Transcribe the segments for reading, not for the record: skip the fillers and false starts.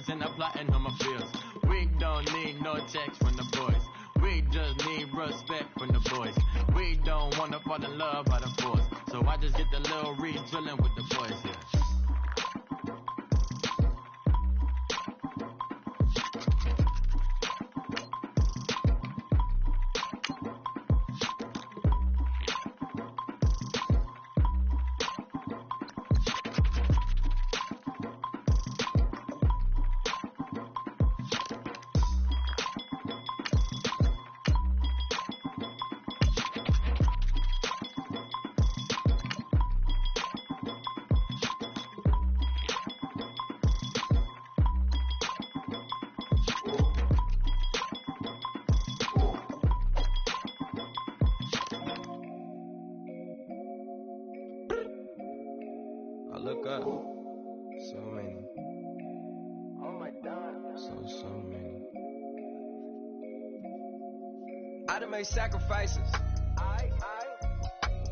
and I'm plotting on my feels. We don't need no text from the boys. We just need respect from the boys. We don't wanna fall in love by the force. So I just get the little re-drilling with the boys, yeah. Look up. So many. Oh my God. So many. I done made sacrifices.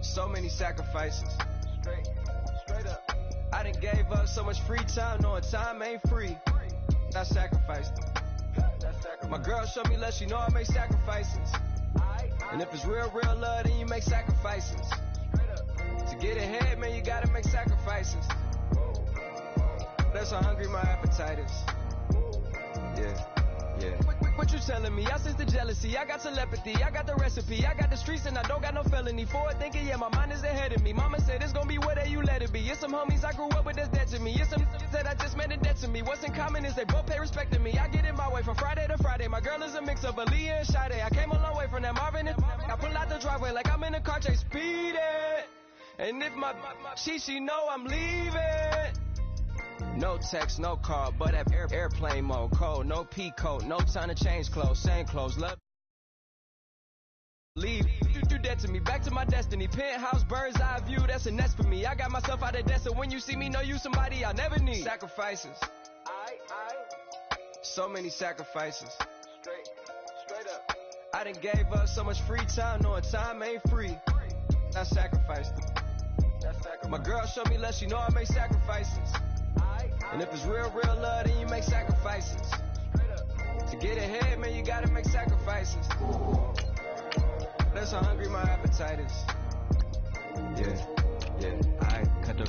So many sacrifices. Straight up. I done gave up so much free time, knowing time ain't free. I sacrificed it. My girl showed me love, she know I make sacrifices. And if it's real love, then you make sacrifices. To get ahead, man, you gotta make sacrifices. That's how hungry my appetite is. Yeah. What you telling me? I sense the jealousy, I got telepathy, I got the recipe, I got the streets and I don't got no felony. Forward thinking, yeah, my mind is ahead of me. Mama said it's gonna be whatever you let it be. It's some homies I grew up with that's dead to me. It's some that I just met in debt to me. What's in common is they both pay respect to me. I get in my way from Friday to Friday. My girl is a mix of Aaliyah and Sade. I came a long way from that Marvin and I pull out the driveway like I'm in a car chase speeding. And if my she know I'm leaving. No text, no call, but at airplane mode. Cold, no P code, no time to change clothes. Same clothes, love. Leave, you do that to me, back to my destiny. Penthouse, bird's eye view, that's a nest for me. I got myself out of debt, so when you see me, know you somebody I never need. Sacrifices. So many sacrifices. Straight up. I done gave up so much free time, knowing time ain't free. I sacrificed it. My girl showed me love, she know I make sacrifices. And if it's real love, then you make sacrifices. To get ahead, man, you gotta make sacrifices. That's how hungry my appetite is. Yeah. I cut the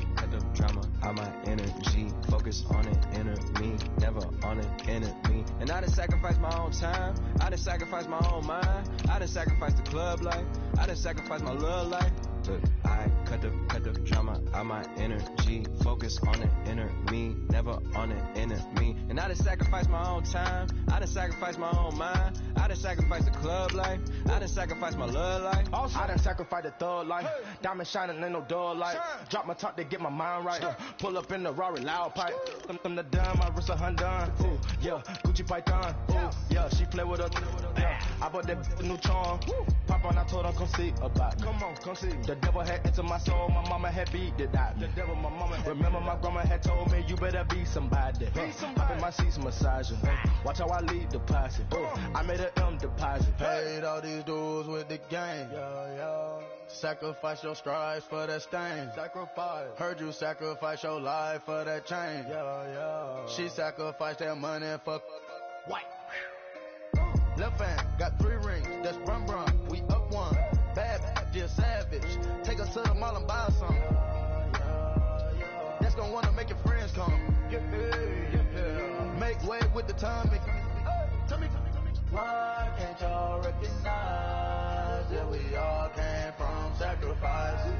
drama out my energy. Focus on it, enemy, never on it, enemy. And I done sacrificed my own time. I done sacrificed my own mind. I done sacrificed the club life. I done sacrificed my love life. But I cut the drama out my energy. Focus on the inner me, never on the enemy. And I done sacrificed my own time. I done sacrificed my own mind. I done sacrificed the club life. I done sacrificed my love life. Also, I done sacrificed the thug life. Diamond shining, ain't no dull light. Drop my top to get my mind right. Pull up in the Rari loud pipe. Them the dime, my wrist a Hyundai. Ooh, yeah, Gucci Python. Ooh, yeah, she play with her. Yeah, I bought that new charm. Pop on, I told her come see about me. Come on, come see. The devil had entered my soul, my mama had beat it out. The devil, my mama. Remember my grandma had told me you better be somebody. Hop in my seats massaging. Watch how I lead the posse. I made a M deposit. Paid all these dues with the game. Yeah. Sacrifice your strides for that stain. Sacrifice. Heard you sacrifice your life for that change. Yeah. She sacrificed that money for white. Left hand got 3 rings. That's brum. We up one. Bad, just savage. Take us to the mall and buy some. That's gonna wanna make your friends come. Make way with the timing. Tell me. Why can't y'all recognize that we all came from sacrifice?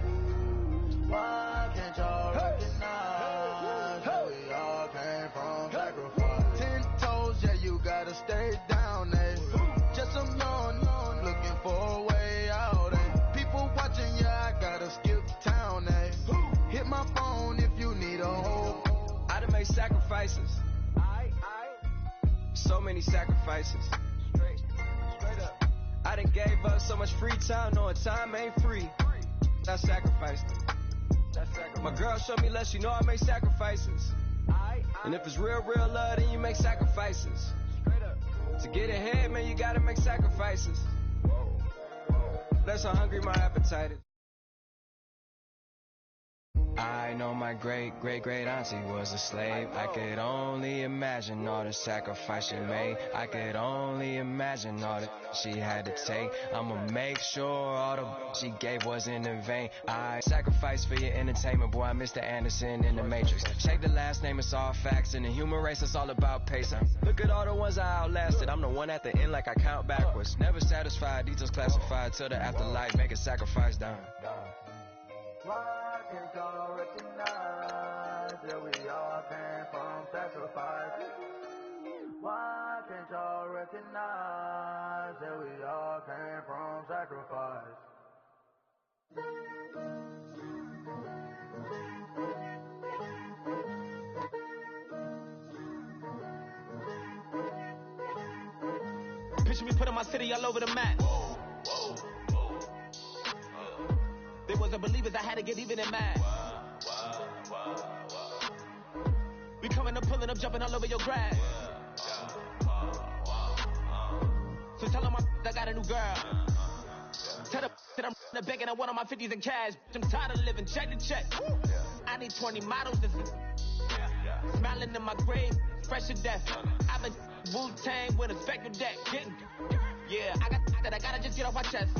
Why can't y'all recognize that we all came from sacrifice? 10 toes, yeah, you gotta stay down, eh? Just some young, looking for a way out, eh? People watching, yeah, I gotta skip town, eh? Hit my phone if you need a hold. I done made sacrifices. So many sacrifices. Straight up. I done gave up so much free time, knowing time ain't free. I sacrificed it. My girl showed me love, she know I make sacrifices. And if it's real love, then you make sacrifices. To get ahead, man, you gotta make sacrifices. That's how hungry my appetite is. I know my great-great-great-auntie was a slave. I could only imagine all the sacrifice she made. I could only imagine all that she had to take. I'ma make sure all the she gave wasn't in vain. I sacrificed for your entertainment, boy. I'm Mr. Anderson in the Matrix. Check the last name, it's all facts. In the human race, it's all about pacing. Look at all the ones I outlasted. I'm the one at the end like I count backwards. Never satisfied, details classified till the afterlife. Make a sacrifice down. Why can't y'all recognize that we all came from sacrifice? Why can't y'all recognize that we all came from sacrifice? Picture me putting my city all over the map. They wasn't believers, I had to get even in mad. We coming up, pulling up, jumping all over your grass. So tell them I got a new girl. Tell them that I'm the bank and I want on my 50s in cash. I'm tired of living check to check. I need 20 models. Smiling in my grave, fresh to death. I've been Wu-Tang with a spectral deck. Yeah, I got that, I gotta just get off my chest.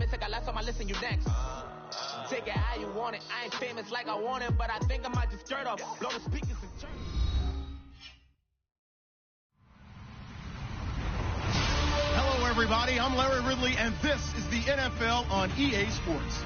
I got last on my list and you next. Take it how you want it. I ain't famous like I want it, but I think I might just skirt off. Blow the speakers and turn. Hello, everybody. I'm Larry Ridley, and this is the NFL on EA Sports.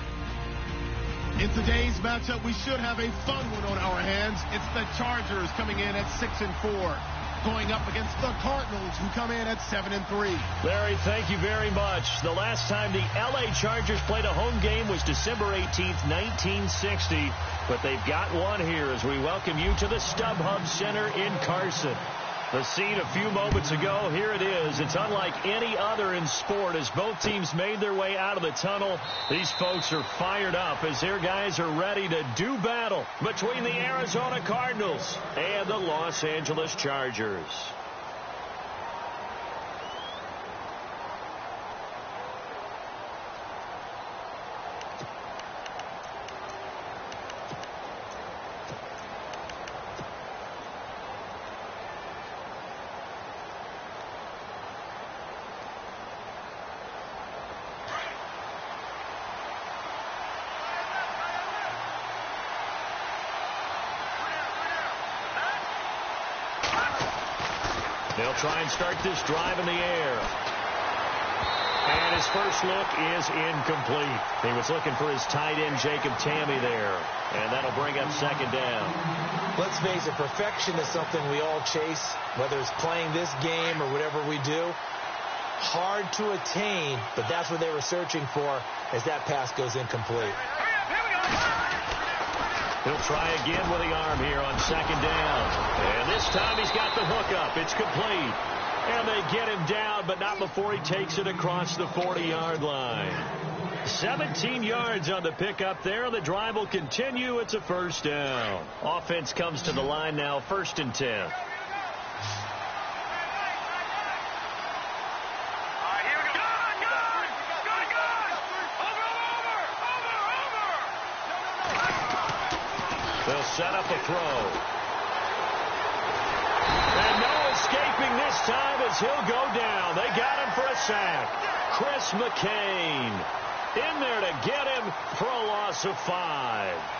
In today's matchup, we should have a fun one on our hands. It's the Chargers coming in at 6-4. Going up against the Cardinals, who come in at 7-3. Larry, thank you very much. The last time the LA Chargers played a home game was December 18th, 1960. But they've got one here as we welcome you to the StubHub Center in Carson. The scene a few moments ago, here it is. It's unlike any other in sport as both teams made their way out of the tunnel. These folks are fired up as their guys are ready to do battle between the Arizona Cardinals and the Los Angeles Chargers. They'll try and start this drive in the air. And his first look is incomplete. He was looking for his tight end, Jacob Tamme, there. And that'll bring up second down. Let's face it, perfection is something we all chase, whether it's playing this game or whatever we do. Hard to attain, but that's what they were searching for as that pass goes incomplete. He'll try again with the arm here on second down. And this time he's got the hookup. It's complete. And they get him down, but not before he takes it across the 40-yard line. 17 yards on the pickup there. The drive will continue. It's a first down. Offense comes to the line now, 1st and 10. They'll set up a throw. And no escaping this time as he'll go down. They got him for a sack. Chris McCain in there to get him for a loss of 5.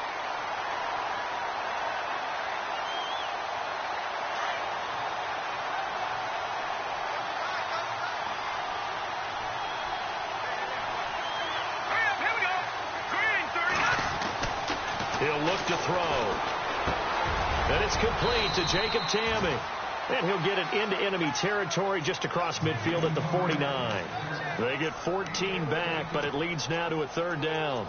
He'll look to throw. And it's complete to Jacob Tamme. And he'll get it into enemy territory just across midfield at the 49. They get 14 back, but it leads now to a 3rd down.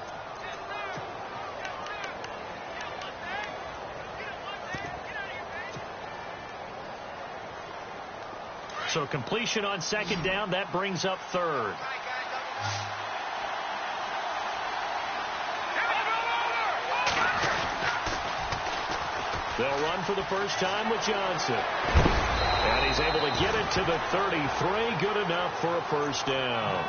So completion on 2nd down, that brings up 3rd. They'll run for the first time with Johnson. And he's able to get it to the 33. Good enough for a first down.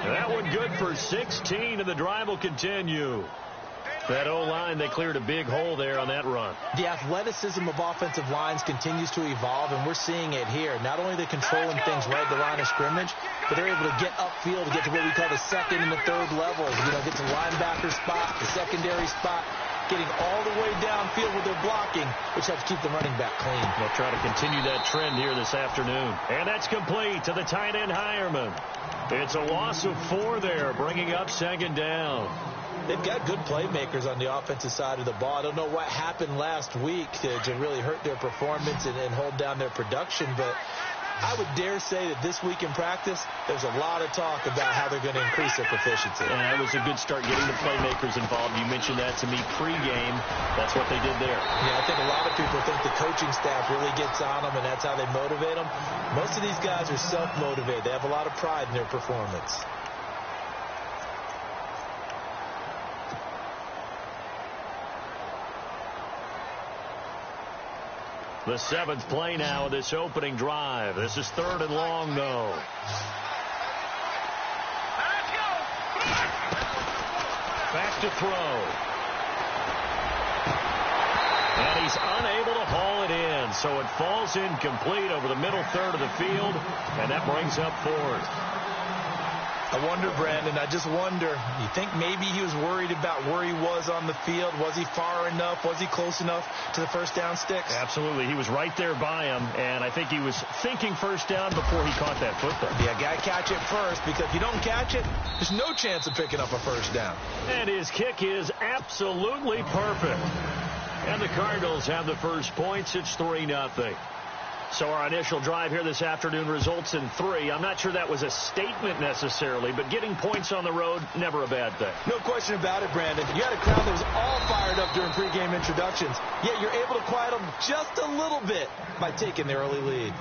That one good for 16, and the drive will continue. That O-line, they cleared a big hole there on that run. The athleticism of offensive lines continues to evolve, and we're seeing it here. Not only are they controlling things right at the line of scrimmage, but they're able to get upfield to get to what we call the second and the third levels. Get to the linebacker spot, the secondary spot, getting all the way downfield with their blocking, which helps keep the running back clean. They'll try to continue that trend here this afternoon. And that's complete to the tight end, Hireman. It's a loss of 4 there, bringing up second down. They've got good playmakers on the offensive side of the ball. I don't know what happened last week to really hurt their performance and hold down their production, but I would dare say that this week in practice, there's a lot of talk about how they're going to increase their proficiency. And that was a good start getting the playmakers involved. You mentioned that to me pregame. That's what they did there. Yeah, I think a lot of people think the coaching staff really gets on them, and that's how they motivate them. Most of these guys are self-motivated. They have a lot of pride in their performance. The 7th play now of this opening drive. This is 3rd and long, though. Back to throw. And he's unable to haul it in, so it falls incomplete over the middle third of the field, and that brings up 4th. I wonder, Brandon, I just wonder, you think maybe he was worried about where he was on the field? Was he far enough? Was he close enough to the first down sticks? Absolutely. He was right there by him, and I think he was thinking first down before he caught that football. Yeah, got to catch it first, because if you don't catch it, there's no chance of picking up a first down. And his kick is absolutely perfect. And the Cardinals have the first points. It's 3-0. So our initial drive here this afternoon results in 3. I'm not sure that was a statement necessarily, but getting points on the road, never a bad thing. No question about it, Brandon. You had a crowd that was all fired up during pregame introductions, yet you're able to quiet them just a little bit by taking the early lead.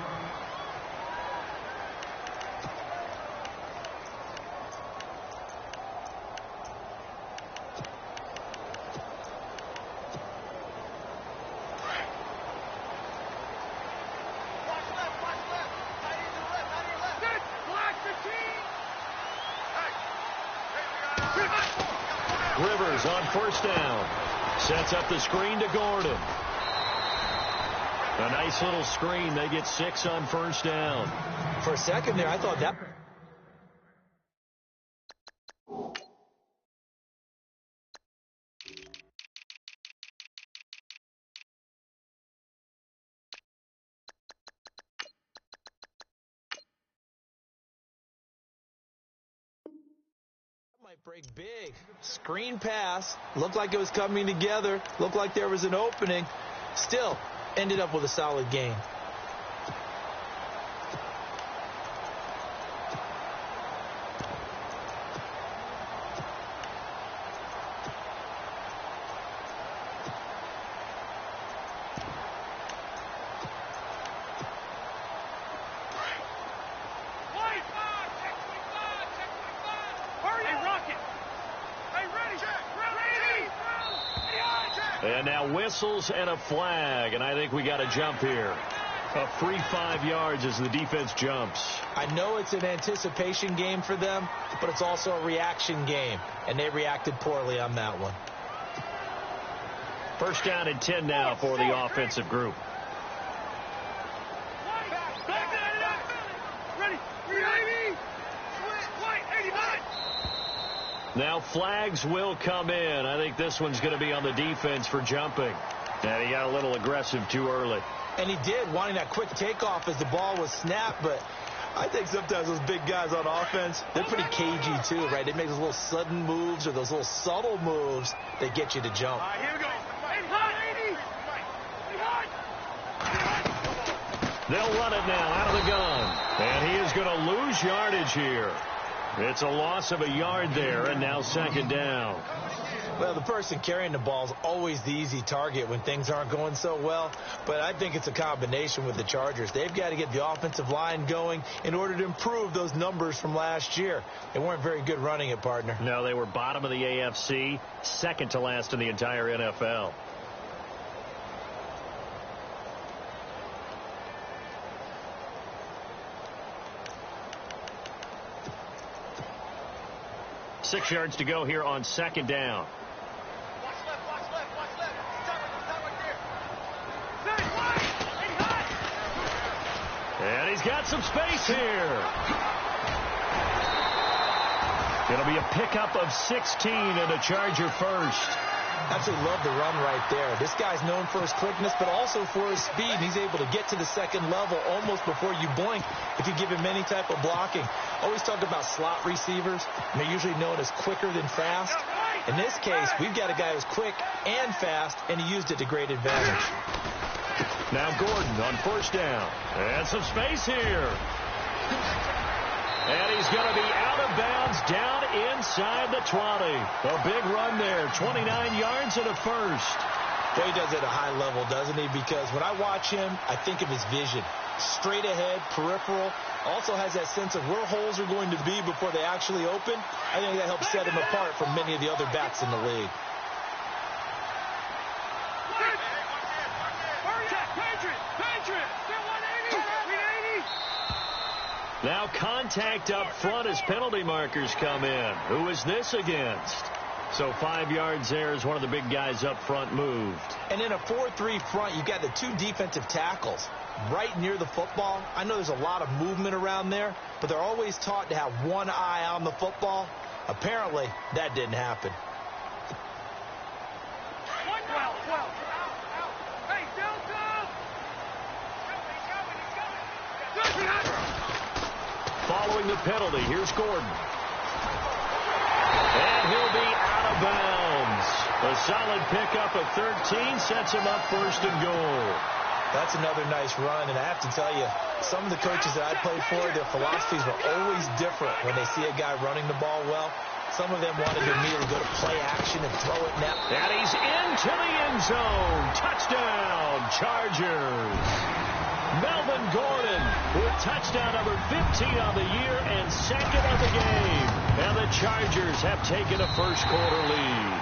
Rivers on first down. Sets up the screen to Gordon. A nice little screen. They get 6 on first down. For a second there, I thought that... might break big. Screen pass. Looked like it was coming together. Looked like there was an opening. Still, ended up with a solid gain. And now whistles and a flag, and I think we got a jump here. A free 5 yards as the defense jumps. I know it's an anticipation game for them, but it's also a reaction game, and they reacted poorly on that one. First down and 10 now for the offensive group. Now flags will come in. I think this one's going to be on the defense for jumping. And he got a little aggressive too early. And he did, wanting that quick takeoff as the ball was snapped. But I think sometimes those big guys on offense, they're pretty cagey too, right? They make those little sudden moves or those little subtle moves that get you to jump. Here we go. They'll run it now out of the gun. And he is going to lose yardage here. It's a loss of a yard there, and now second down. Well, the person carrying the ball is always the easy target when things aren't going so well. But I think it's a combination with the Chargers. They've got to get the offensive line going in order to improve those numbers from last year. They weren't very good running it, partner. No, they were bottom of the AFC, second to last in the entire NFL. 6 yards to go here on second down. And he's got some space here. It'll be a pickup of 16 and a Charger first. Absolutely love the run right there. This guy's known for his quickness, but also for his speed. And he's able to get to the second level almost before you blink if you give him any type of blocking. Always talk about slot receivers, and they're usually known as quicker than fast. In this case, we've got a guy who's quick and fast, and he used it to great advantage. Now Gordon on first down. And some space here. And he's going to be out of bounds down inside the 20. A big run there, 29 yards and a first. Well, he does it at a high level, doesn't he? Because when I watch him, I think of his vision. Straight ahead, peripheral. Also has that sense of where holes are going to be before they actually open. I think that helps set him apart from many of the other backs in the league. Now contact up front as penalty markers come in. Who is this against? So 5 yards there as one of the big guys up front moved. And in a 4-3 front, you've got the 2 defensive tackles right near the football. I know there's a lot of movement around there, but they're always taught to have one eye on the football. Apparently, that didn't happen. Following the penalty, here's Gordon. And he'll be out of bounds. A solid pickup of 13 sets him up first and goal. That's another nice run, and I have to tell you, some of the coaches that I played for, their philosophies were always different when they see a guy running the ball well. Some of them wanted to immediately go to play action and throw it now. And he's into the end zone. Touchdown, Chargers. Melvin Gordon with touchdown number 15 on the year and second of the game. And the Chargers have taken a first quarter lead.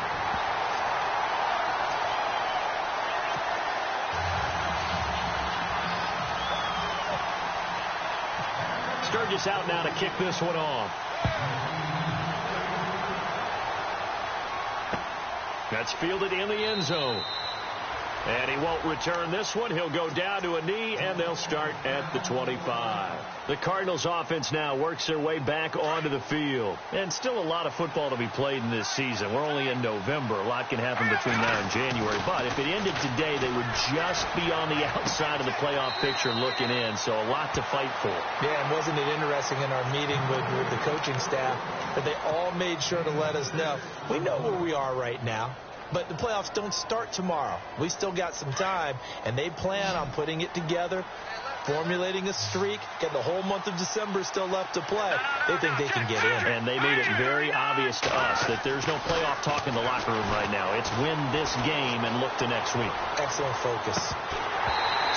Sturgis out now to kick this one off. That's fielded in the end zone. And he won't return this one. He'll go down to a knee, and they'll start at the 25. The Cardinals offense now works their way back onto the field. And still a lot of football to be played in this season. We're only in November. A lot can happen between now and January. But if it ended today, they would just be on the outside of the playoff picture looking in. So a lot to fight for. Yeah, and wasn't it interesting in our meeting with the coaching staff that they all made sure to let us know, we know where we are right now. But the playoffs don't start tomorrow. We still got some time, and they plan on putting it together, formulating a streak, and the whole month of December is still left to play. They think they can get in. And they made it very obvious to us that there's no playoff talk in the locker room right now. It's win this game and look to next week. Excellent focus.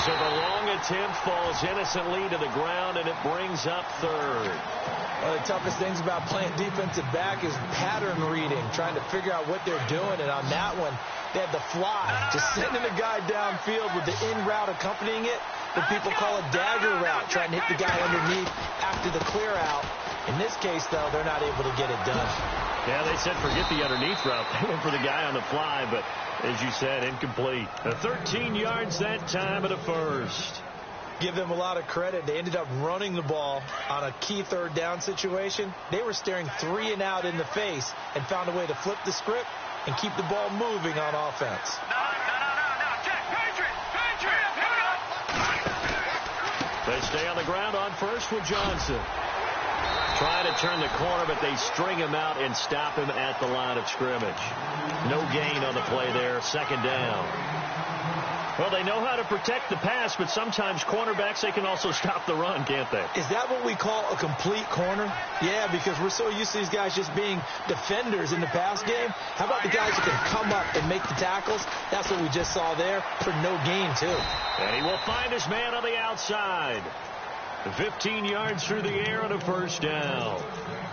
So the long attempt falls innocently to the ground, and it brings up third. One of the toughest things about playing defensive back is pattern reading, trying to figure out what they're doing. And on that one, they had the fly, just sending a guy downfield with the in route accompanying it. What people call a dagger route, trying to hit the guy underneath after the clear out. In this case, though, they're not able to get it done. Yeah, they said forget the underneath route. They went for the guy on the fly, but as you said, incomplete. 13 yards that time at a first. Give them a lot of credit. They ended up running the ball on a key third down situation. They were staring 3 and out in the face and found a way to flip the script and keep the ball moving on offense. They stay on the ground on first with Johnson. Trying to turn the corner, but they string him out and stop him at the line of scrimmage. No gain on the play there. Second down. Well, they know how to protect the pass, but sometimes cornerbacks, they can also stop the run, can't they? Is that what we call a complete corner? Yeah, because we're so used to these guys just being defenders in the pass game. How about the guys who can come up and make the tackles? That's what we just saw there for no gain, too. And he will find his man on the outside. 15 yards through the air on a first down.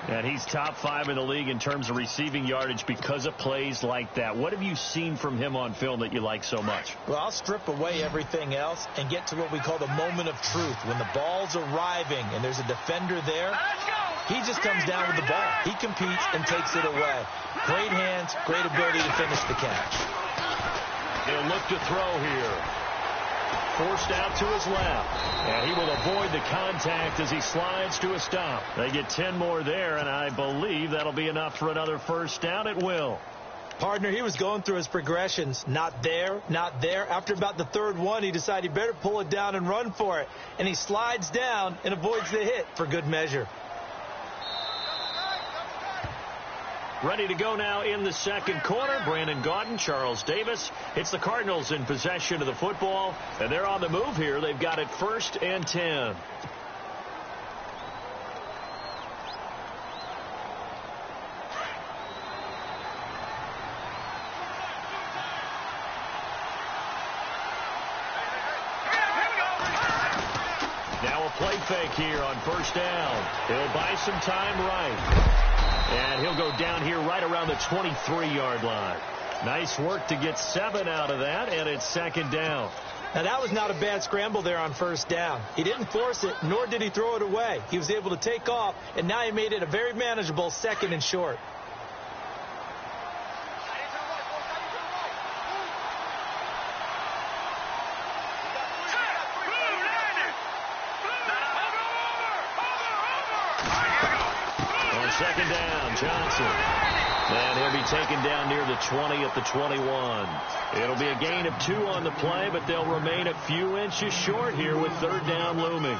And he's top 5 in the league in terms of receiving yardage because of plays like that. What have you seen from him on film that you like so much? Well, I'll strip away everything else and get to what we call the moment of truth. When the ball's arriving and there's a defender there, He just comes down with the ball. He competes and takes it away. Great hands, great ability to finish the catch. He'll look to throw here. Forced out to his left. And he will avoid the contact as he slides to a stop. They get 10 more there, and I believe that'll be enough for another first down. It will. Partner, he was going through his progressions. Not there, not there. After about the third one, he decided he better pull it down and run for it. And he slides down and avoids the hit for good measure. Ready to go now in the second quarter. Brandon Gaudin, Charles Davis. It's the Cardinals in possession of the football, and they're on the move here. They've got it 1st and 10. Now a play fake here on first down. He'll buy some time right. And he'll go down here right around the 23-yard line. Nice work to get 7 out of that, and it's second down. Now, that was not a bad scramble there on first down. He didn't force it, nor did he throw it away. He was able to take off, and now he made it a very manageable 2nd and short. Second down, Johnson. And he'll be taken down near the 20 at the 21. It'll be a gain of 2 on the play, but they'll remain a few inches short here with 3rd down looming.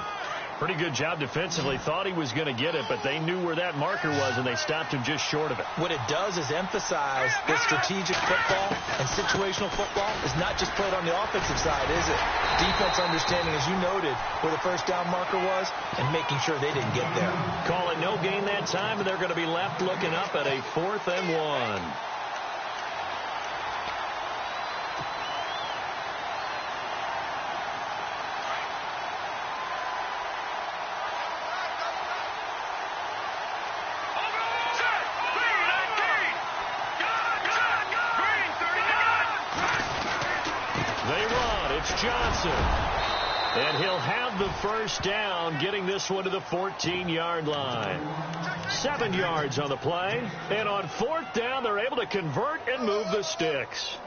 Pretty good job defensively. Thought he was going to get it, but they knew where that marker was, and they stopped him just short of it. What it does is emphasize that strategic football and situational football is not just played on the offensive side, is it? Defense understanding, as you noted, where the first down marker was and making sure they didn't get there. Call it no gain that time, and they're going to be left looking up at a 4th and 1. Johnson. And he'll have the first down, getting this one to the 14-yard line. 7 yards on the play. And on 4th down, they're able to convert and move the sticks.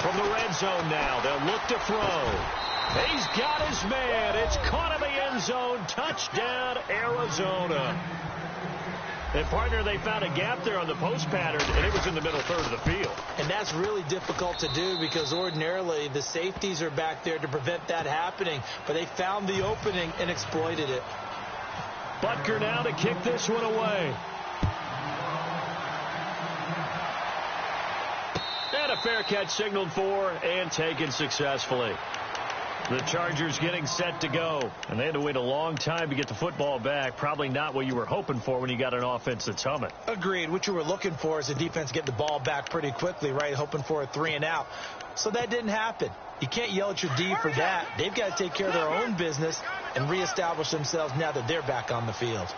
From the red zone now, they'll look to throw. He's got his man. It's caught in the end zone. Touchdown, Arizona. And, partner, they found a gap there on the post pattern, and it was in the middle third of the field. And that's really difficult to do because ordinarily the safeties are back there to prevent that happening. But they found the opening and exploited it. Butker now to kick this one away. And a fair catch signaled for and taken successfully. The Chargers getting set to go. And they had to wait a long time to get the football back. Probably not what you were hoping for when you got an offense that's humming. Agreed. What you were looking for is the defense get the ball back pretty quickly, right? Hoping for a 3 and out. So that didn't happen. You can't yell at your D for that. They've got to take care of their own business and reestablish themselves now that they're back on the field.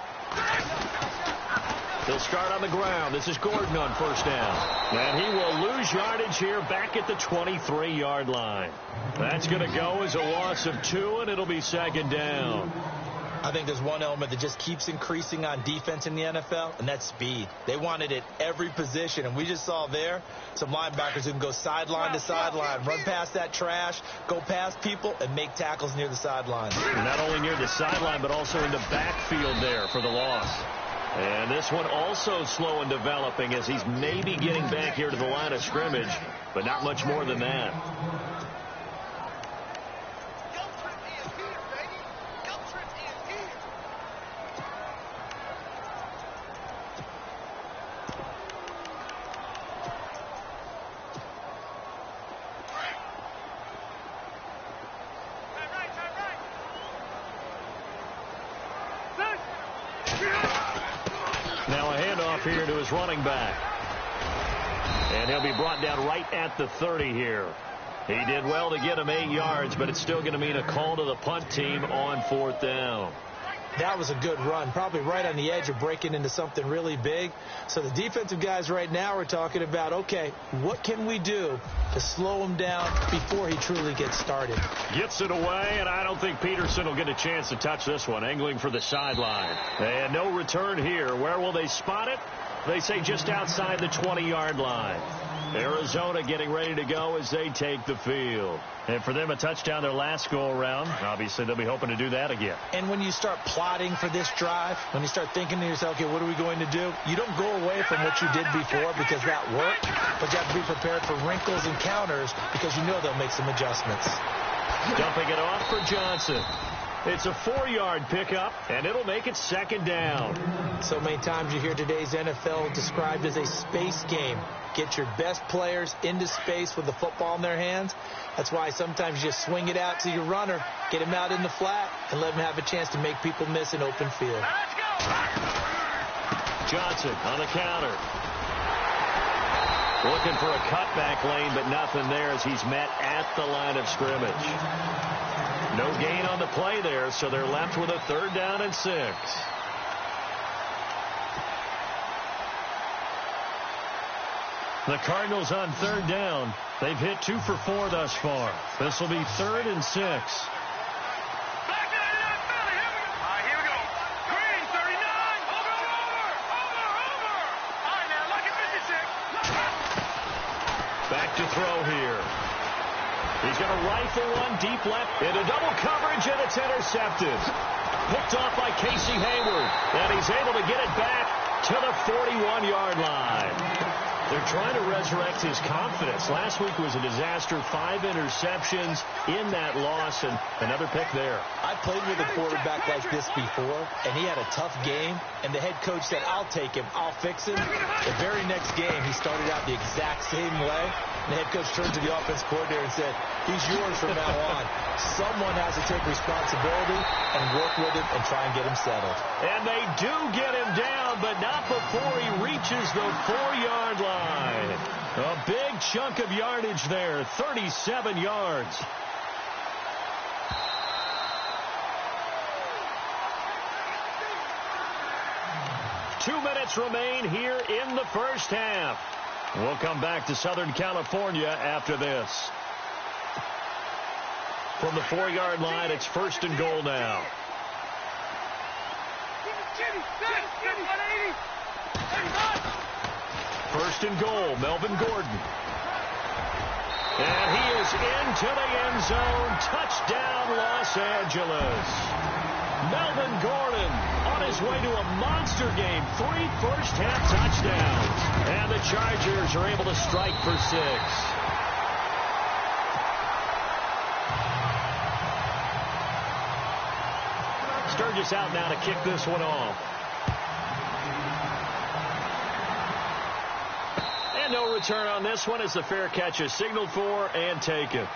They'll start on the ground. This is Gordon on first down. And he will lose yardage here back at the 23-yard line. That's going to go as a loss of 2, and it'll be second down. I think there's one element that just keeps increasing on defense in the NFL, and that's speed. They want it at every position, and we just saw there some linebackers who can go sideline to sideline, run past that trash, go past people, and make tackles near the sideline. Not only near the sideline, but also in the backfield there for the loss. And this one also slow in developing as he's maybe getting back here to the line of scrimmage, but not much more than that. Here to his running back. And he'll be brought down right at the 30 here. He did well to get him 8 yards, but it's still going to mean a call to the punt team on 4th down. That was a good run, probably right on the edge of breaking into something really big. So the defensive guys right now are talking about, okay, what can we do to slow him down before he truly gets started? Gets it away, and I don't think Peterson will get a chance to touch this one. Angling for the sideline. And no return here. Where will they spot it? They say just outside the 20-yard line. Arizona getting ready to go as they take the field. And for them, a touchdown their last go-around. Obviously, they'll be hoping to do that again. And when you start plotting for this drive, when you start thinking to yourself, okay, what are we going to do? You don't go away from what you did before because that worked, but you have to be prepared for wrinkles and counters because you know they'll make some adjustments. Dumping it off for Johnson. It's a 4-yard pickup, and it'll make it 2nd down. So many times you hear today's NFL described as a space game. Get your best players into space with the football in their hands. That's why sometimes you just swing it out to your runner, get him out in the flat, and let him have a chance to make people miss an open field. Johnson on the counter. Looking for a cutback lane, but nothing there as he's met at the line of scrimmage. No gain on the play there, so they're left with a 3rd down and 6. The Cardinals on 3rd down. They've hit 2 for 4 thus far. This will be 3rd and 6. Back to throw here. He's going to rifle one deep left into double coverage, and it's intercepted. Picked off by Casey Hayward, and he's able to get it back to the 41-yard line. They're trying to resurrect his confidence. Last week was a disaster. 5 interceptions in that loss, and another pick there. I played with a quarterback like this before, and he had a tough game, and the head coach said, I'll take him, I'll fix him. The very next game, he started out the exact same way, and the head coach turned to the offense coordinator and said, he's yours from now on. Someone has to take responsibility and work with him and try and get him settled. And they do get him down, but not before he reaches the 4-yard line. A big chunk of yardage there, 37 yards. Two minutes remain here in the first half. We'll come back to Southern California after this. From the 4-yard line, it's 1st and goal now. First and goal, Melvin Gordon. And he is into the end zone. Touchdown, Los Angeles. Melvin Gordon on his way to a monster game. 3 first-half touchdowns. And the Chargers are able to strike for 6. Sturgis out now to kick this one off. And no return on this one as the fair catch is signaled for and taken.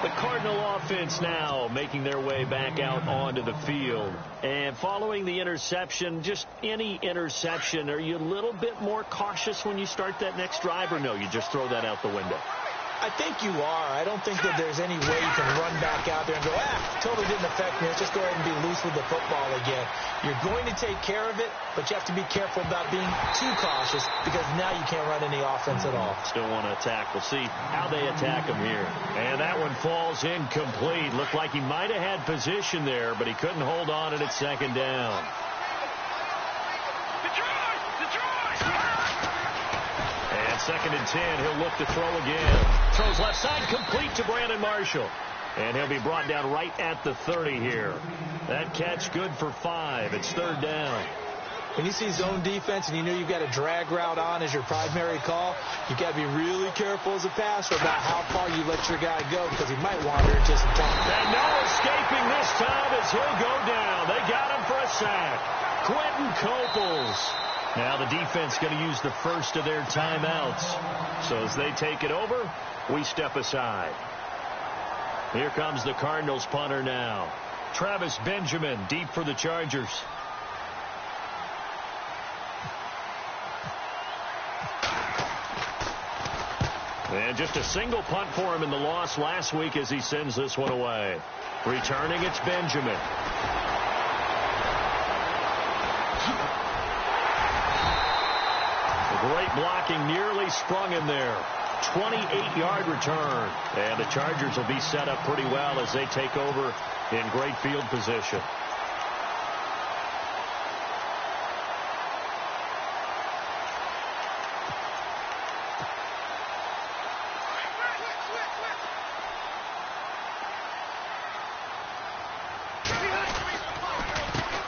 The Cardinal offense now making their way back out onto the field. And following the interception, just any interception, are you a little bit more cautious when you start that next drive, or no, you just throw that out the window? I think you are. I don't think that there's any way you can run back out there and go, totally didn't affect me. Let's just go ahead and be loose with the football again. You're going to take care of it, but you have to be careful about being too cautious because now you can't run any offense at all. Still want to attack. We'll see how they attack him here. And that one falls incomplete. Looked like he might have had position there, but he couldn't hold on, and it's 2nd down. And 2nd and 10, he'll look to throw again. Throws left side, complete to Brandon Marshall. And he'll be brought down right at the 30 here. That catch good for 5. It's 3rd down. When you see zone defense and you know you've got a drag route on as your primary call, you've got to be really careful as a passer about how far you let your guy go because he might wander into some time. And no escaping this time as he'll go down. They got him for a sack. Quentin Coples. Now the defense going to use the first of their timeouts. So as they take it over, we step aside. Here comes the Cardinals punter now. Travis Benjamin deep for the Chargers. And just a single punt for him in the loss last week as he sends this one away. Returning, it's Benjamin. Great blocking, nearly sprung him there. 28-yard return. And the Chargers will be set up pretty well as they take over in great field position.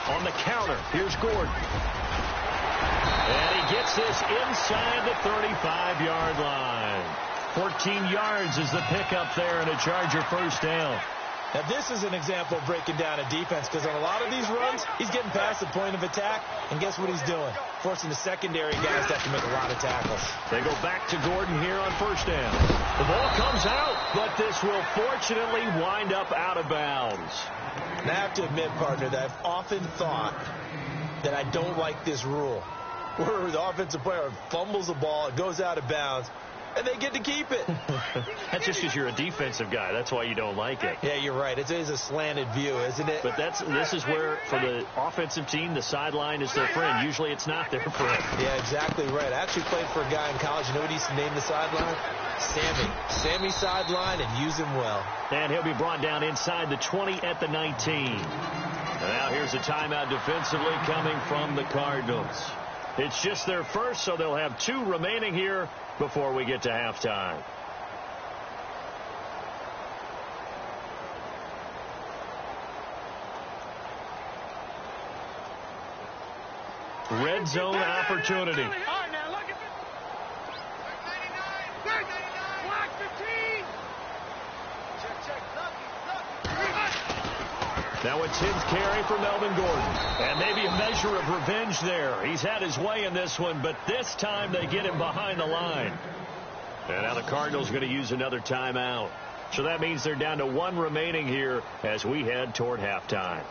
On the counter, here's Gordon. And he gets this inside the 35-yard line. 14 yards is the pickup there and a Charger first down. Now, this is an example of breaking down a defense because on a lot of these runs, he's getting past the point of attack, and guess what he's doing? Forcing the secondary guys to have to make a lot of tackles. They go back to Gordon here on first down. The ball comes out, but this will fortunately wind up out of bounds. And I have to admit, partner, that I've often thought that I don't like this rule, where the offensive player fumbles the ball, it goes out of bounds, and they get to keep it. That's just because you're a defensive guy. That's why you don't like it. Yeah, you're right. It is a slanted view, isn't it? But this is where, for the offensive team, the sideline is their friend. Usually it's not their friend. Yeah, exactly right. I actually played for a guy in college. You know what he used to name the sideline? Sammy. Sammy sideline, and use him well. And he'll be brought down inside the 20 at the 19. And now here's a timeout defensively coming from the Cardinals. It's just their first, so they'll have 2 remaining here before we get to halftime. Red zone opportunity. Now it's his carry for Melvin Gordon. And maybe a measure of revenge there. He's had his way in this one, but this time they get him behind the line. And now the Cardinals are going to use another timeout. So that means they're down to 1 remaining here as we head toward halftime.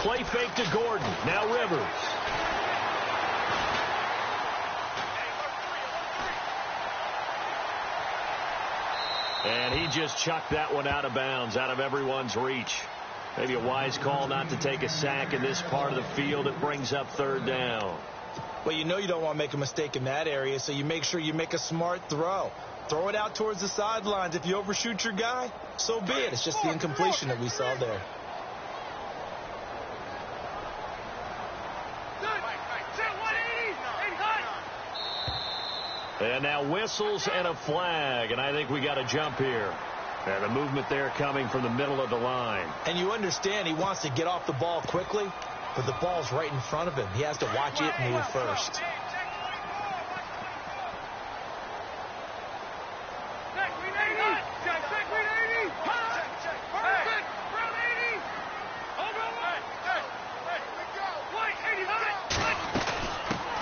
Play fake to Gordon. Now Rivers. And he just chucked that one out of bounds, out of everyone's reach. Maybe a wise call not to take a sack in this part of the field. It brings up 3rd down. Well, you know you don't want to make a mistake in that area, so you make sure you make a smart throw. Throw it out towards the sidelines. If you overshoot your guy, so be it. It's just the incompletion that we saw there. And now whistles and a flag, and I think we got a jump here. And a movement there coming from the middle of the line. And you understand he wants to get off the ball quickly, but the ball's right in front of him. He has to watch it move first.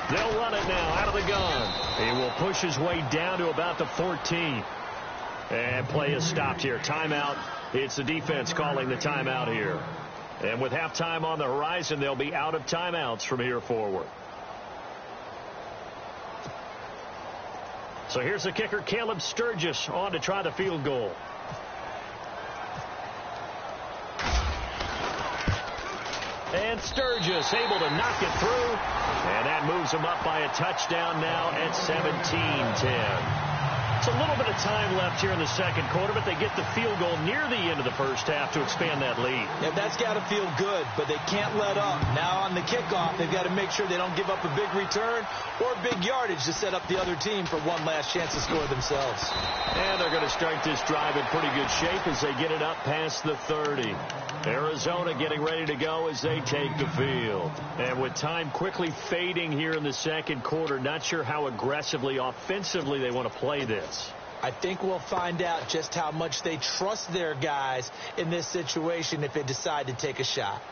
They'll run it now out of the gun. He will push his way down to about the 14. And play is stopped here. Timeout. It's the defense calling the timeout here. And with halftime on the horizon, they'll be out of timeouts from here forward. So here's the kicker, Caleb Sturgis, on to try the field goal. And Sturgis able to knock it through. And that moves them up by a touchdown now at 17-10. It's a little bit of time left here in the second quarter, but they get the field goal near the end of the first half to expand that lead. Yeah, that's got to feel good, but they can't let up. Now on the kickoff, they've got to make sure they don't give up a big return or big yardage to set up the other team for one last chance to score themselves. And they're going to start this drive in pretty good shape as they get it up past the 30. Arizona getting ready to go as they take the field. And with time quickly fading here in the second quarter, not sure how aggressively, offensively they want to play this. I think we'll find out just how much they trust their guys in this situation if they decide to take a shot.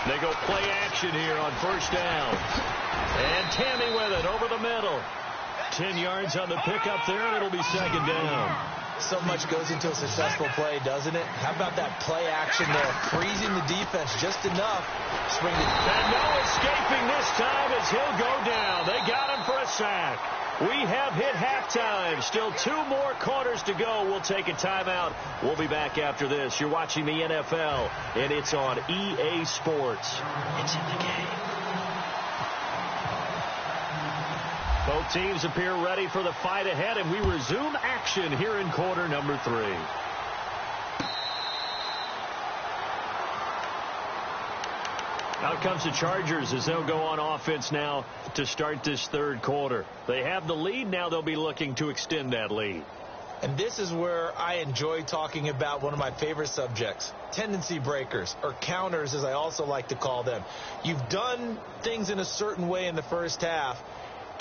They go play action here on first down. And Tammy with it over the middle. 10 yards on the pickup there, and it'll be second down. So much goes into a successful play, doesn't it? How about that play action there? Freezing the defense just enough. And no escaping this time as he'll go down. They got him for a sack. We have hit halftime. Still 2 more quarters to go. We'll take a timeout. We'll be back after this. You're watching the NFL, and it's on EA Sports. It's in the game. Both teams appear ready for the fight ahead, and we resume action here in quarter number 3. Out comes the Chargers as they'll go on offense now to start this third quarter. They have the lead. Now they'll be looking to extend that lead. And this is where I enjoy talking about one of my favorite subjects, tendency breakers, or counters as I also like to call them. You've done things in a certain way in the first half,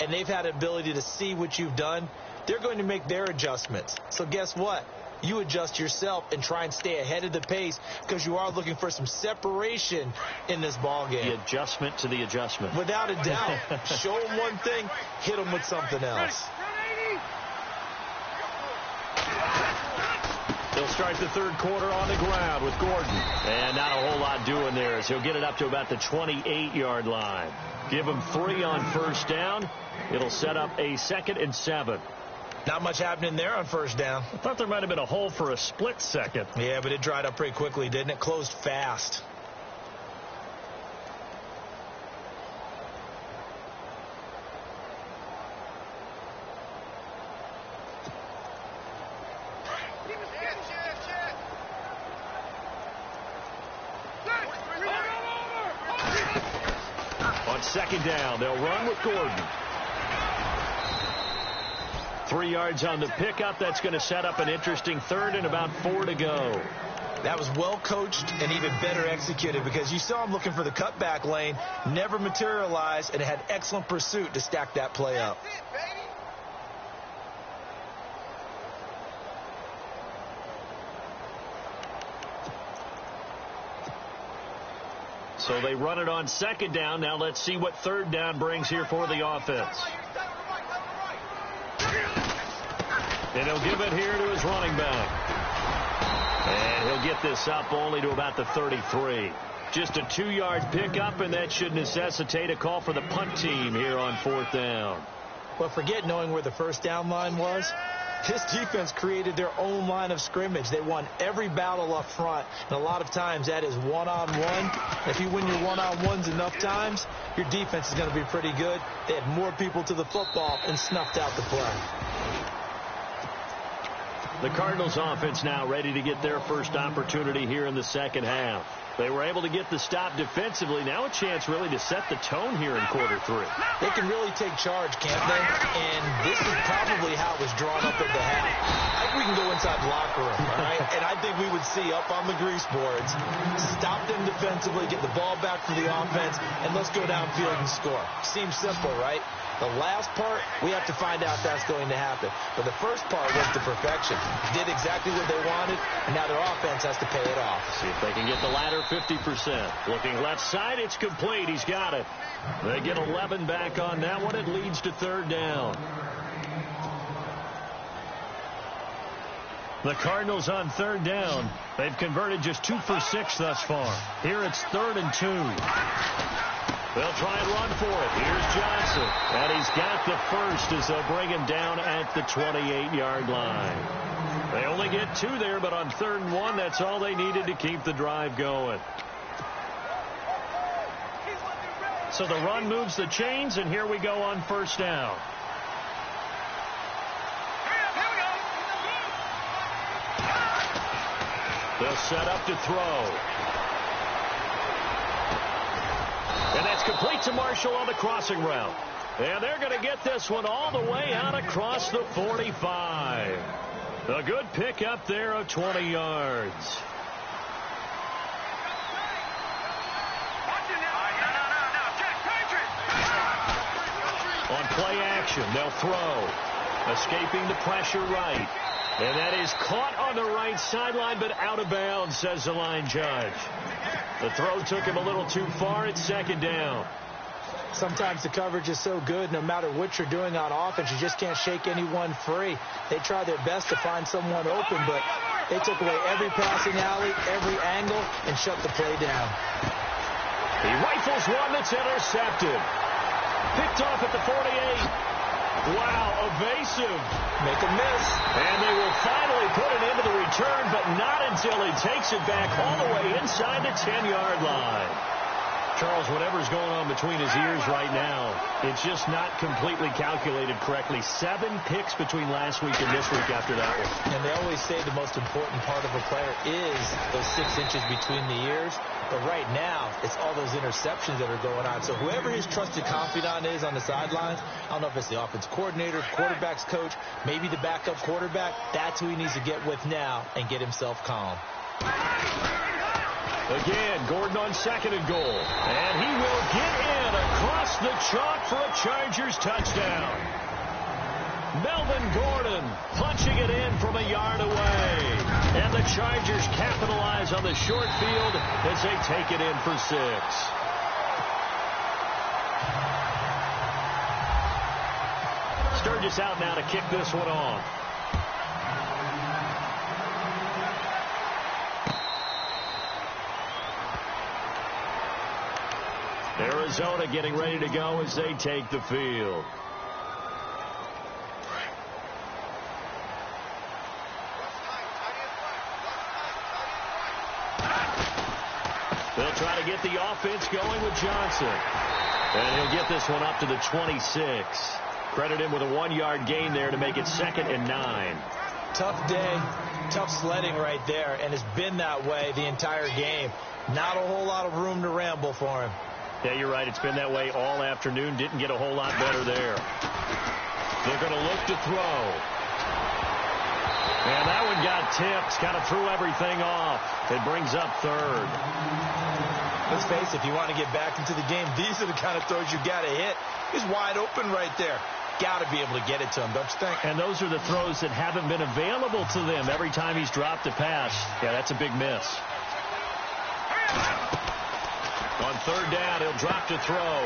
and they've had the ability to see what you've done. They're going to make their adjustments. So guess what? You adjust yourself and try and stay ahead of the pace because you are looking for some separation in this ball game. The adjustment to the adjustment. Without a doubt. Show them one thing, hit them with something else. They'll start the third quarter on the ground with Gordon. And not a whole lot doing there as he'll get it up to about the 28-yard line. Give him 3 on first down. It'll set up a 2nd and 7. Not much happening there on first down. I thought there might have been a hole for a split second. Yeah, but it dried up pretty quickly, didn't it? Closed fast. On second down, they'll run with Gordon. 3 yards on the pickup. That's going to set up an interesting third and about 4 to go. That was well coached and even better executed because you saw him looking for the cutback lane, never materialized, and had excellent pursuit to stack that play up. So they run it on second down. Now let's see what third down brings here for the offense. And he'll give it here to his running back. And he'll get this up only to about the 33. Just a 2-yard pickup, and that should necessitate a call for the punt team here on 4th down. Well, forget knowing where the first down line was. This defense created their own line of scrimmage. They won every battle up front, and a lot of times that is one-on-one. If you win your one-on-ones enough times, your defense is going to be pretty good. They had more people to the football and snuffed out the play. The Cardinals offense now ready to get their first opportunity here in the second half. They were able to get the stop defensively. Now a chance really to set the tone here in quarter 3. They can really take charge, can't they? And this is probably how it was drawn up at the half. I think we can go inside the locker room, all right? And I think we would see up on the grease boards, stop them defensively, get the ball back for the offense, and let's go downfield and score. Seems simple, right? The last part, we have to find out if that's going to happen. But the first part was to perfection. Did exactly what they wanted, and now their offense has to pay it off. See if they can get the latter 50%. Looking left side, it's complete. He's got it. They get 11 back on that one. It leads to third down. The Cardinals on third down. They've converted just 2 for 6 thus far. Here it's 3rd and 2. They'll try and run for it. Here's Johnson. And he's got the first as they'll bring him down at the 28-yard line. They only get 2 there, but on 3rd and 1, that's all they needed to keep the drive going. So the run moves the chains, and here we go on first down. They'll set up to throw. And that's complete to Marshall on the crossing route. And they're going to get this one all the way out across the 45. A good pickup there of 20 yards. On play action, they'll throw. Escaping the pressure right. And that is caught on the right sideline, but out of bounds, says the line judge. The throw took him a little too far. It's second down. Sometimes the coverage is so good, no matter what you're doing on offense, you just can't shake anyone free. They try their best to find someone open, but they took away every passing alley, every angle, and shut the play down. He rifles one that's intercepted. Picked off at the 48. Wow, evasive. Make a miss. And they will finally put it into the return, but not until he takes it back all the way inside the 10-yard line. Charles, whatever's going on between his ears right now, it's just not completely calculated correctly. 7 picks between last week and this week after that one. And they always say the most important part of a player is those 6 inches between the ears. But right now, it's all those interceptions that are going on. So whoever his trusted confidant is on the sidelines, I don't know if it's the offense coordinator, quarterback's coach, maybe the backup quarterback, that's who he needs to get with now and get himself calm. Again, Gordon on 2nd and goal. And he will get in across the chalk for a Chargers touchdown. Melvin Gordon punching it in from a yard away. And the Chargers capitalize on the short field as they take it in for 6. Sturgis out now to kick this one off. Arizona getting ready to go as they take the field. They'll try to get the offense going with Johnson. And he'll get this one up to the 26. Credit him with a 1-yard gain there to make it 2nd and 9. Tough day, tough sledding right there, and it's been that way the entire game. Not a whole lot of room to ramble for him. Yeah, you're right. It's been that way all afternoon. Didn't get a whole lot better there. They're going to look to throw. And that one got tipped. Kind of threw everything off. It brings up 3rd. Let's face it, if you want to get back into the game, these are the kind of throws you got to hit. He's wide open right there. Got to be able to get it to him, don't you think? And those are the throws that haven't been available to them every time he's dropped a pass. Yeah, that's a big miss. On 3rd down, he'll drop to throw.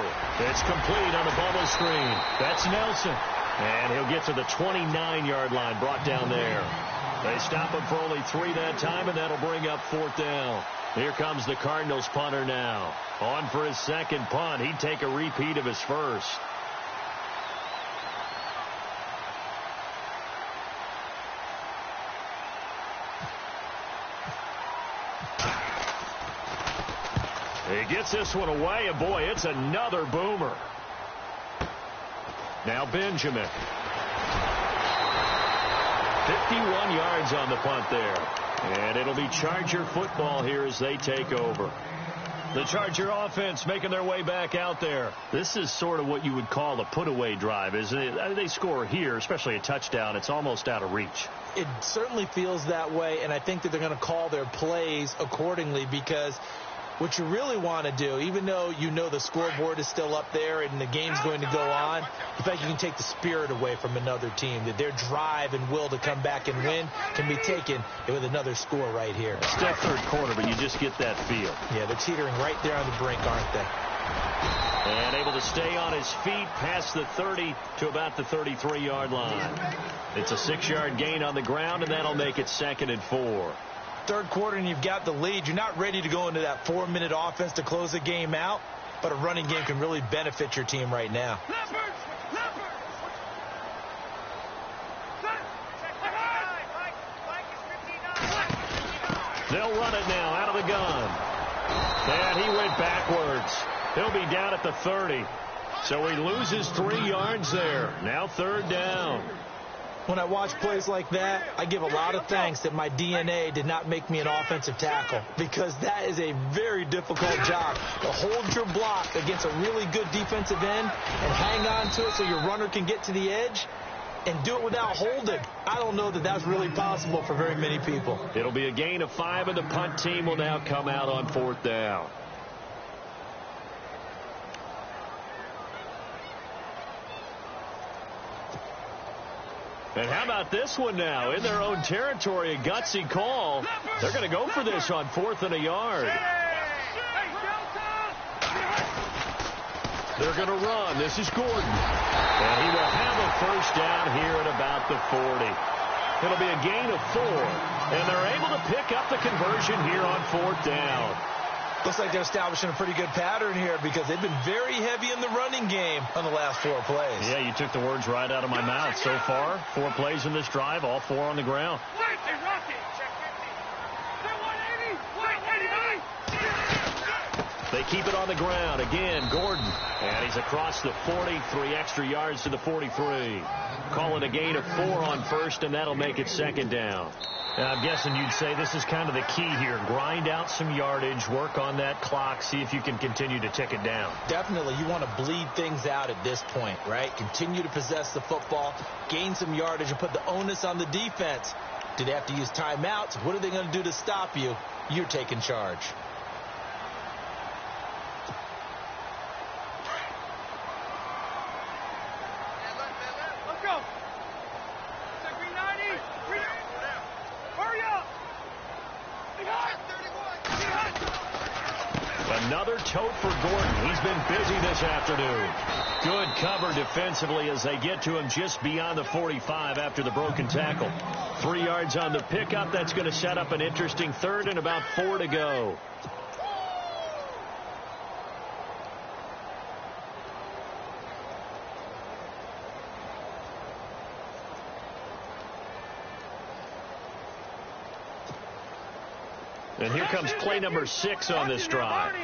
It's complete on the bubble screen. That's Nelson. And he'll get to the 29-yard line, brought down there. They stop him for only 3 that time, and that'll bring up 4th down. Here comes the Cardinals punter now. On for his 2nd punt. He'd take a repeat of his first. He gets this one away, and boy, it's another boomer. Now Benjamin. 51 yards on the punt there. And it'll be Charger football here as they take over. The Charger offense making their way back out there. This is sort of what you would call a put-away drive, isn't it? I mean, they score here, especially a touchdown. It's almost out of reach. It certainly feels that way, and I think that they're going to call their plays accordingly, because what you really want to do, even though you know the scoreboard is still up there and the game's going to go on, you think you can take the spirit away from another team, that their drive and will to come back and win can be taken with another score right here. Still 3rd quarter, but you just get that feel. Yeah, they're teetering right there on the brink, aren't they? And able to stay on his feet past the 30 to about the 33-yard line. It's a 6-yard gain on the ground, and that'll make it 2nd and 4. 3rd quarter and you've got the lead. You're not ready to go into that 4-minute offense to close the game out, but a running game can really benefit your team right now. They'll run it now out of the gun. And he went backwards. He'll be down at the 30. So he loses 3 yards there. Now 3rd down. When I watch plays like that, I give a lot of thanks that my DNA did not make me an offensive tackle, because that is a very difficult job, to hold your block against a really good defensive end and hang on to it so your runner can get to the edge and do it without holding. I don't know that that's really possible for very many people. It'll be a gain of 5, and the punt team will now come out on 4th down. And how about this one now? In their own territory, a gutsy call. They're going to go for this on 4th and a yard. They're going to run. This is Gordon. And he will have a first down here at about the 40. It'll be a gain of 4. And they're able to pick up the conversion here on 4th down. Looks like they're establishing a pretty good pattern here because they've been very heavy in the running game on the last 4 plays. Yeah, you took the words right out of my mouth. So far, 4 plays in this drive, all 4 on the ground. They keep it on the ground. Again, Gordon. And he's across the 40, 3 extra yards to the 43. Call it a gain of 4 on 1st, and that'll make it 2nd down. Now, I'm guessing you'd say this is kind of the key here. Grind out some yardage, work on that clock, see if you can continue to tick it down. Definitely, you want to bleed things out at this point, right? Continue to possess the football, gain some yardage, and put the onus on the defense. Do they have to use timeouts? What are they going to do to stop you? You're taking charge. Another tote for Gordon. He's been busy this afternoon. Good cover defensively as they get to him just beyond the 45 after the broken tackle. 3 yards on the pickup. That's going to set up an interesting 3rd and about 4 to go. And here comes play number 6 on this drive.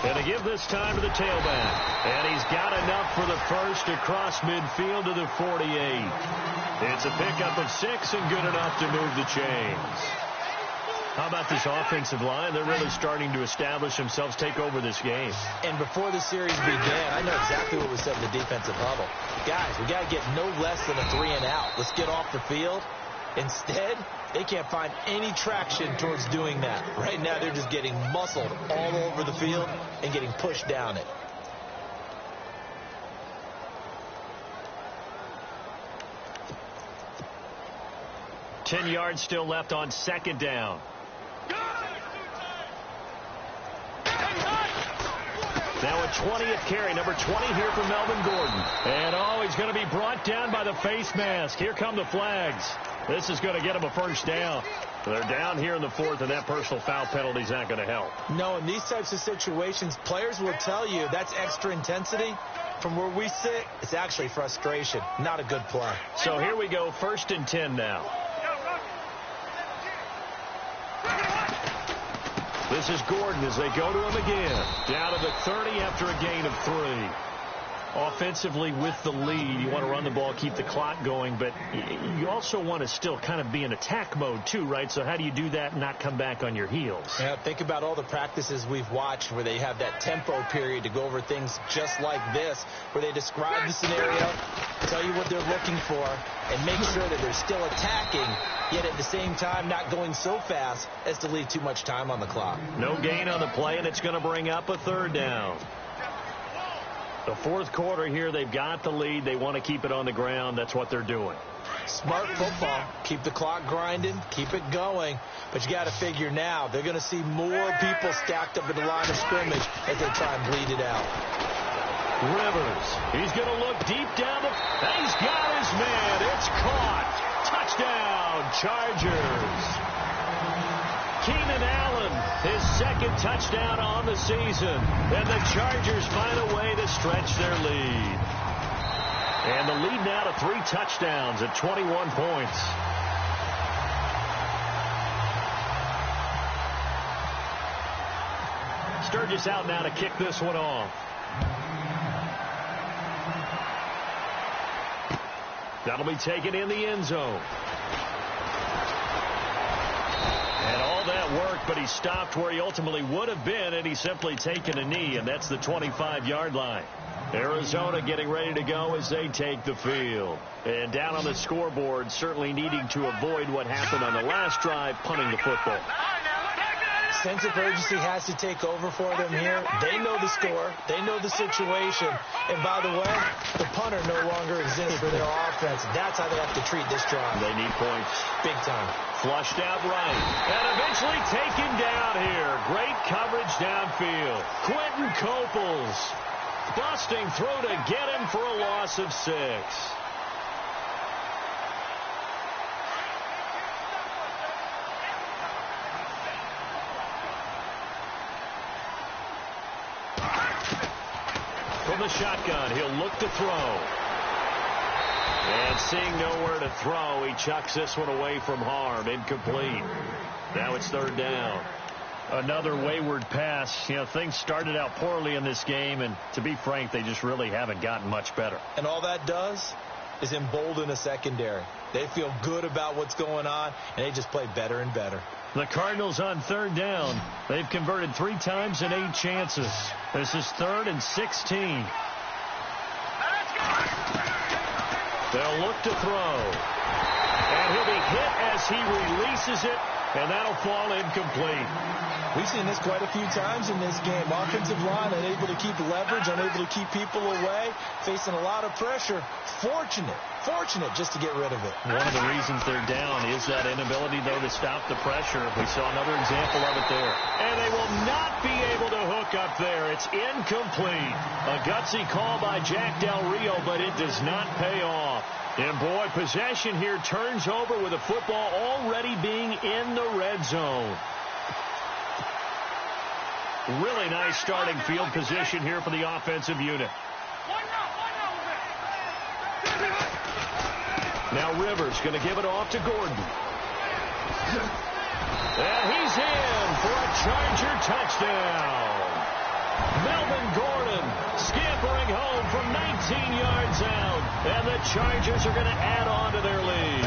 And to give this time to the tailback. And he's got enough for the first across midfield to the 48. It's a pickup of 6 and good enough to move the chains. How about this offensive line? They're really starting to establish themselves, take over this game. And before the series began, I know exactly what was said in the defensive huddle. Guys, we got to get no less than a 3 and out. Let's get off the field. Instead, they can't find any traction towards doing that. Right now, they're just getting muscled all over the field and getting pushed down it. Ten yards still left on 2nd down. Now a 20th carry, number 20 here for Melvin Gordon. And he's going to be brought down by the face mask. Here come the flags. This is going to get him a first down. They're down here in the 4th, and that personal foul penalty is not going to help. No, in these types of situations, players will tell you that's extra intensity. From where we sit, it's actually frustration. Not a good play. So here we go, 1st and 10 now. This is Gordon as they go to him again. Down to the 30 after a gain of 3. Offensively with the lead, you want to run the ball, keep the clock going, but you also want to still kind of be in attack mode too, right? So how do you do that and not come back on your heels? Yeah, think about all the practices we've watched where they have that tempo period to go over things just like this, where they describe the scenario, tell you what they're looking for, and make sure that they're still attacking, yet at the same time not going so fast as to leave too much time on the clock. No gain on the play, and it's going to bring up a 3rd down. The 4th quarter here, they've got the lead. They want to keep it on the ground. That's what they're doing. Smart football. Keep the clock grinding. Keep it going. But you got to figure now, they're going to see more people stacked up in the line of scrimmage as they try and bleed it out. Rivers. He's going to look deep down the... And he's got his man. It's caught. Touchdown, Chargers. Keenan Allen, his 2nd touchdown on the season. And the Chargers find a way to stretch their lead. And the lead now to 3 touchdowns at 21 points. Sturgis out now to kick this one off. That'll be taken in the end zone. And all All that work, but he stopped where he ultimately would have been, and he's simply taken a knee, and that's the 25-yard line. Arizona getting ready to go as they take the field. And down on the scoreboard, certainly needing to avoid what happened on the last drive, punting the football. Sense of urgency has to take over for them here. They know the score. They know the situation. And by the way, the punter no longer exists for their offense. That's how they have to treat this drive. They need points. Big time. Flushed out right. And eventually taken down here. Great coverage downfield. Quentin Coples busting through to get him for a loss of 6. From the shotgun, he'll look to throw. And seeing nowhere to throw, he chucks this one away from harm. Incomplete. Now it's 3rd down. Another wayward pass. You know, things started out poorly in this game, and to be frank, they just really haven't gotten much better. And all that does is embolden a secondary. They feel good about what's going on, and they just play better and better. The Cardinals on 3rd down. They've converted 3 times in 8 chances. This is 3rd and 16. They'll look to throw. And he'll be hit as he releases it, and that'll fall incomplete. We've seen this quite a few times in this game. Offensive line unable to keep leverage, unable to keep people away, facing a lot of pressure. Fortunate just to get rid of it. One of the reasons they're down is that inability, though, to stop the pressure. We saw another example of it there. And they will not be able to hook up there. It's incomplete. A gutsy call by Jack Del Rio, but it does not pay off. And, boy, possession here turns over with the football already being in the red zone. Really nice starting field position here for the offensive unit. Now Rivers going to give it off to Gordon. And he's in for a Charger touchdown. Melvin Gordon scampering home from 19 yards out. And the Chargers are going to add on to their lead.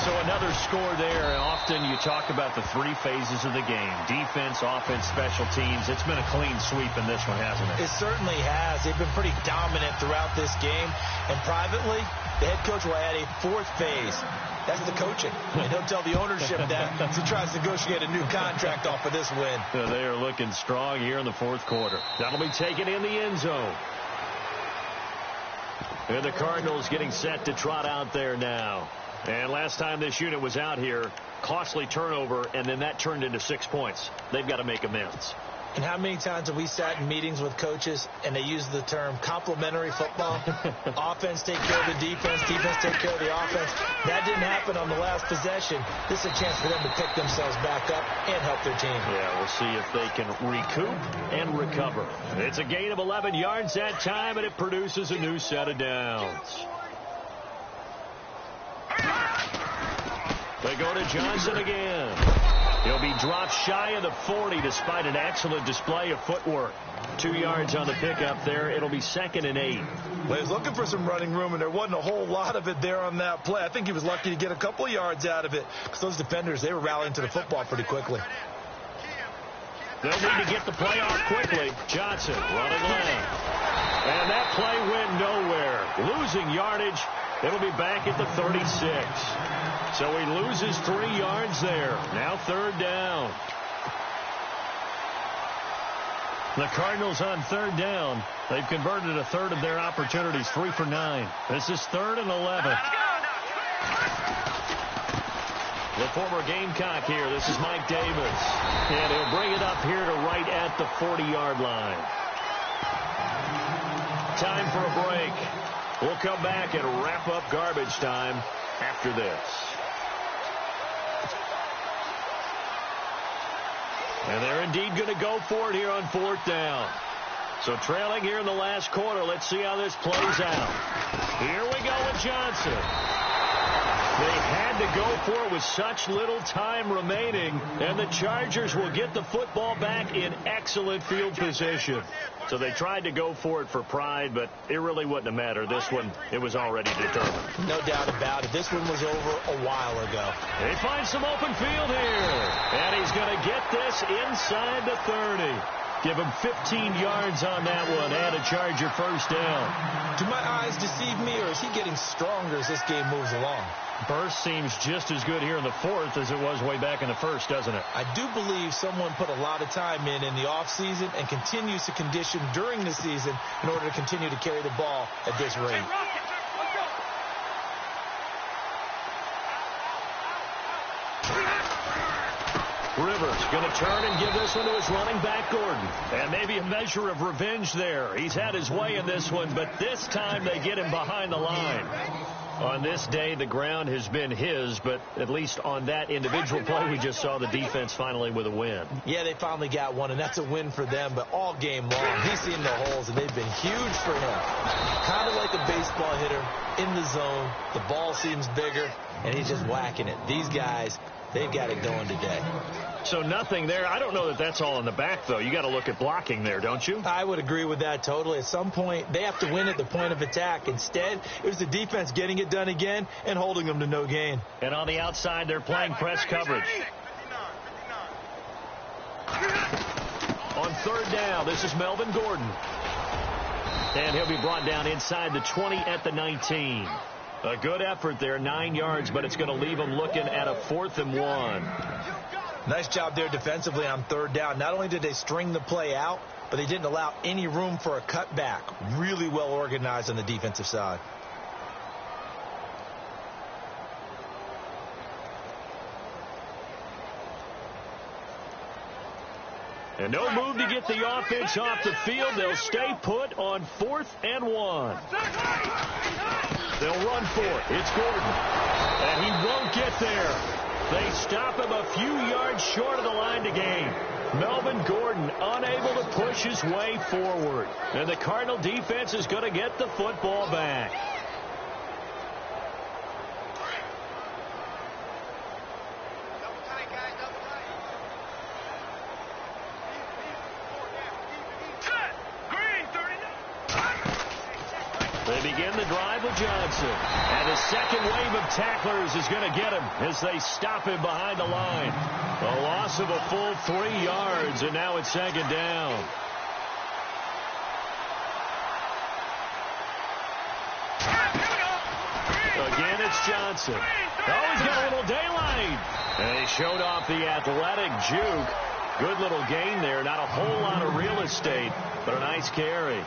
So another score there. Often you talk about the 3 phases of the game. Defense, offense, special teams. It's been a clean sweep in this one, hasn't it? It certainly has. They've been pretty dominant throughout this game. And privately, the head coach will add a 4th phase. That's the coaching. And he'll tell the ownership that as he tries to negotiate a new contract off of this win. They are looking strong here in the 4th quarter. That'll be taken in the end zone. And the Cardinals getting set to trot out there now. And last time this unit was out here, costly turnover, and then that turned into 6 points. They've got to make amends. And how many times have we sat in meetings with coaches and they use the term complementary football? Offense take care of the defense, defense take care of the offense. That didn't happen on the last possession. This is a chance for them to pick themselves back up and help their team. Yeah, we'll see if they can recoup and recover. It's a gain of 11 yards that time, and it produces a new set of downs. They go to Johnson again. He'll be dropped shy of the 40 despite an excellent display of footwork. 2 yards on the pickup there. It'll be 2nd and 8. Well, he was looking for some running room, and there wasn't a whole lot of it there on that play. I think he was lucky to get a couple of yards out of it because those defenders, they were rallying to the football pretty quickly. They'll need to get the play off quickly. Johnson running left. And that play went nowhere. Losing yardage. It'll be back at the 36. So he loses 3 yards there. Now 3rd down. The Cardinals on 3rd down. They've converted a third of their opportunities, 3 for 9. This is 3rd and 11. The former Gamecock here. This is Mike Davis. And he'll bring it up here to right at the 40-yard line. Time for a break. We'll come back and wrap up garbage time after this. And they're indeed going to go for it here on 4th down. So trailing here in the last quarter. Let's see how this plays out. Here we go with Johnson. They had to go for it with such little time remaining, and the Chargers will get the football back in excellent field position. So they tried to go for it for pride, but it really wouldn't have mattered. This one, it was already determined. No doubt about it. This one was over a while ago. They find some open field here, and he's going to get this inside the 30. Give him 15 yards on that one and a Charger first down. Do my eyes deceive me, or is he getting stronger as this game moves along? Burst seems just as good here in the fourth as it was way back in the first, doesn't it? I do believe someone put a lot of time in the offseason and continues to condition during the season in order to continue to carry the ball at this rate. Rivers going to turn and give this one to his running back, Gordon. And maybe a measure of revenge there. He's had his way in this one, but this time they get him behind the line. On this day, the ground has been his, but at least on that individual play, we just saw the defense finally with a win. Yeah, they finally got one, and that's a win for them, but all game long, he's seen the holes, and they've been huge for him. Kind of like a baseball hitter in the zone. The ball seems bigger, and he's just whacking it. These guys, they've got it going today. So nothing there. I don't know that that's all in the back, though. You got to look at blocking there, don't you? I would agree with that totally. At some point, they have to win at the point of attack. Instead, it was the defense getting it done again and holding them to no gain. And on the outside, they're playing press coverage. On third down, this is Melvin Gordon. And he'll be brought down inside the 20 at the 19. A good effort there, 9 yards, but it's going to leave them looking at a 4th and 1. Nice job there defensively on third down. Not only did they string the play out, but they didn't allow any room for a cutback. Really well organized on the defensive side. And no move to get the offense off the field. They'll stay put on 4th and 1. They'll run for it. It's Gordon. And he won't get there. They stop him a few yards short of the line to gain. Melvin Gordon unable to push his way forward. And the Cardinal defense is going to get the football back. They begin the drive with Johnson. And the second wave of tacklers is going to get him as they stop him behind the line. A loss of a full 3 yards, and now it's second down. Again, it's Johnson. Oh, he's got a little daylight. And he showed off the athletic juke. Good little gain there. Not a whole lot of real estate, but a nice carry.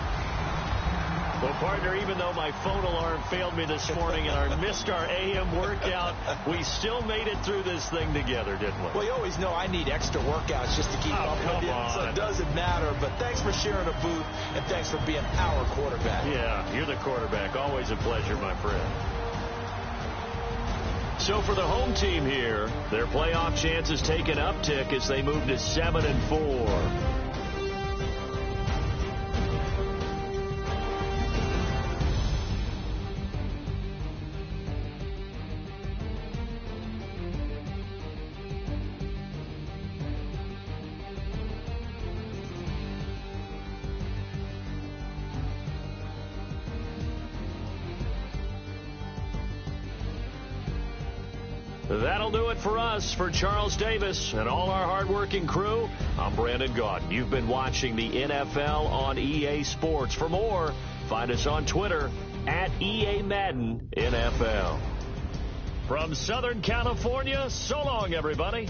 Well, partner, even though my phone alarm failed me this morning and I missed our AM workout, we still made it through this thing together, didn't we? Well, you always know I need extra workouts just to keep up with you, so it doesn't matter. But thanks for sharing a booth, and thanks for being our quarterback. Yeah, you're the quarterback. Always a pleasure, my friend. So for the home team here, their playoff chances take an uptick as they move to 7-4. That'll do it for us. For Charles Davis and all our hardworking crew, I'm Brandon Gaudin. You've been watching the NFL on EA Sports. For more, find us on Twitter at EA Madden NFL. From Southern California, so long, everybody.